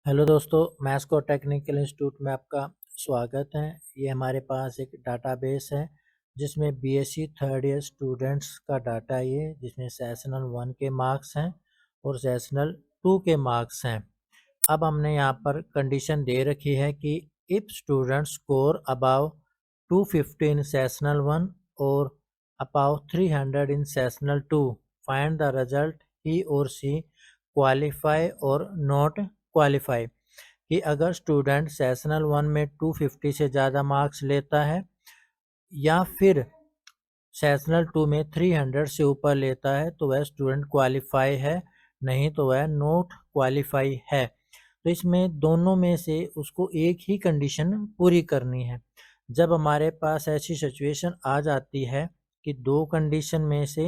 Hello दोस्तों, Mexico technical institute में आपका स्वागत है। ये हमारे पास एक डाटाबेस है जिसमें बीएससी थर्ड ईयर स्टूडेंट्स का डाटा है ये, जिसमें सेशनल 1 के मार्क्स हैं और सेशनल 2 के मार्क्स हैं। अब हमने यहाँ पर कंडीशन दे रखी है कि if student score above 250 in sessional 1 और above 300 in sessional 2, find the result he और सी क्वालिफाई और नॉट क्वालिफाई। कि अगर स्टूडेंट सेशनल 1 में 250 से ज़्यादा मार्क्स लेता है या फिर सेशनल 2 में 300 से ऊपर लेता है तो वह स्टूडेंट क्वालिफाई है, नहीं तो वह नॉट क्वालिफाई है। तो इसमें दोनों में से उसको एक ही कंडीशन पूरी करनी है। जब हमारे पास ऐसी सिचुएशन आ जाती है कि दो कंडीशन में से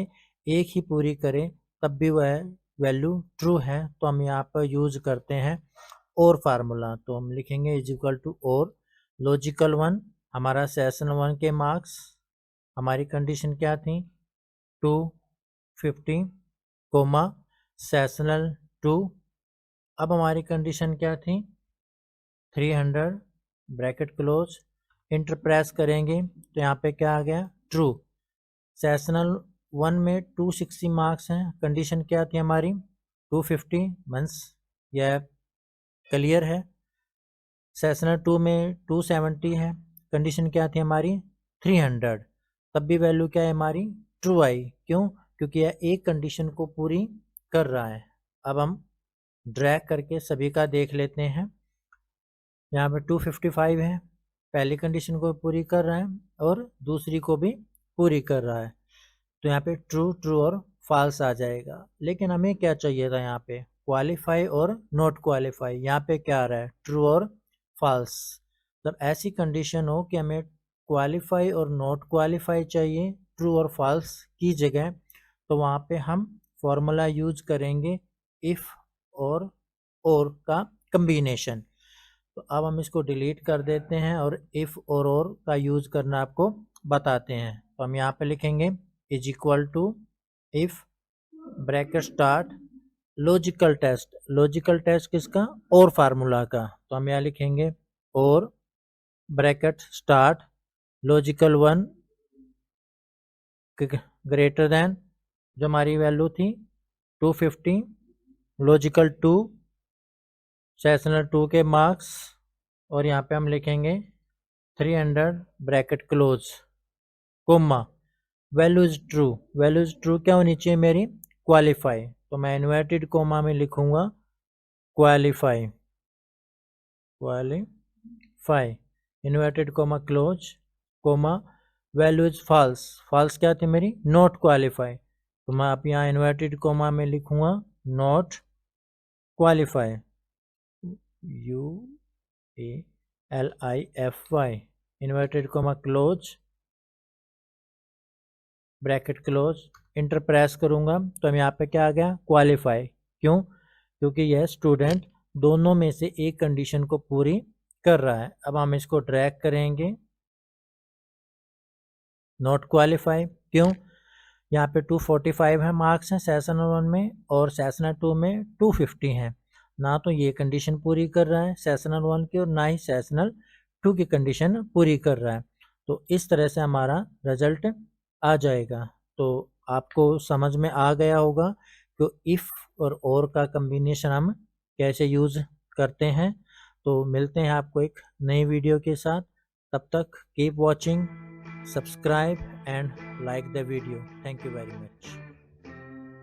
एक ही पूरी करें तब भी वह वैल्यू ट्रू है, तो हम यहाँ पर यूज़ करते हैं और फार्मूला। तो हम लिखेंगे इज इक्वल टू और लॉजिकल 1, हमारा सेशन 1 के मार्क्स, हमारी कंडीशन क्या थी 250 कोमा सेशनल 2, अब हमारी कंडीशन क्या थी 300 ब्रैकेट क्लोज, इंटर प्रेस करेंगे तो यहाँ पे क्या आ गया ट्रू। सेशनल 1 में 260 मार्क्स हैं, कंडीशन क्या थी हमारी 250 मीन्स यह क्लियर है। सेशनल 2 में 270 है, कंडीशन क्या थी हमारी 300, तब भी वैल्यू क्या है हमारी ट्रू आई। क्यों? क्योंकि यह एक कंडीशन को पूरी कर रहा है। अब हम ड्रैग करके सभी का देख लेते हैं। यहाँ पे 255 है, पहली कंडीशन को पूरी कर रहा है और दूसरी को भी पूरी कर रहा है, तो यहाँ पे ट्रू ट्रू और फॉल्स आ जाएगा। लेकिन हमें क्या चाहिए था यहाँ पे क्वालिफाई और नॉट क्वालिफाई, यहाँ पे क्या आ रहा है ट्रू और फॉल्स। जब ऐसी कंडीशन हो कि हमें क्वालिफाई और नॉट क्वालिफाई चाहिए ट्रू और फॉल्स की जगह, तो वहाँ पे हम फॉर्मूला यूज करेंगे इफ़ और का कम्बिनेशन। तो अब हम इसको डिलीट कर देते हैं और इफ़ और का यूज़ करना आपको बताते हैं। तो हम यहाँ पे लिखेंगे is equal to if bracket start logical test, logical test किसका और फार्मूला का, तो हम यहाँ लिखेंगे और bracket start logical 1 greater than जो हमारी वैल्यू थी 250, लॉजिकल 2 सेशनल 2 के मार्क्स, और यहाँ पे हम लिखेंगे 300 bracket close comma value is true. Value is true क्या होनी चाहिए मेरी क्वालिफाई, तो मैं इन्वर्टेड कोमा में लिखूंगा qualify, qualify inverted comma close comma value is false, false क्या थी मेरी नॉट क्वालिफाई, तो मैं आप यहाँ इन्वर्टेड कोमा में लिखूंगा not qualify UALIFY inverted comma close bracket close, enter press करूंगा तो हम यहाँ पे क्या आ गया क्वालिफाई। क्यों? क्योंकि यह स्टूडेंट दोनों में से एक कंडीशन को पूरी कर रहा है। अब हम इसको ड्रैग करेंगे नॉट क्वालिफाई। क्यों? यहाँ पे 245 है मार्क्स हैं सेशनल 1 में और सेशनल 2 में 250 हैं, ना तो ये कंडीशन पूरी कर रहा है सेशनल 1 की और ना ही सेशनल 2 की कंडीशन पूरी कर रहा है। तो इस तरह से हमारा रिजल्ट आ जाएगा। तो आपको समझ में आ गया होगा कि इफ़ और का कम्बिनेशन हम कैसे यूज़ करते हैं। तो मिलते हैं आपको एक नई वीडियो के साथ, तब तक keep watching, subscribe and like the video. Thank you very much.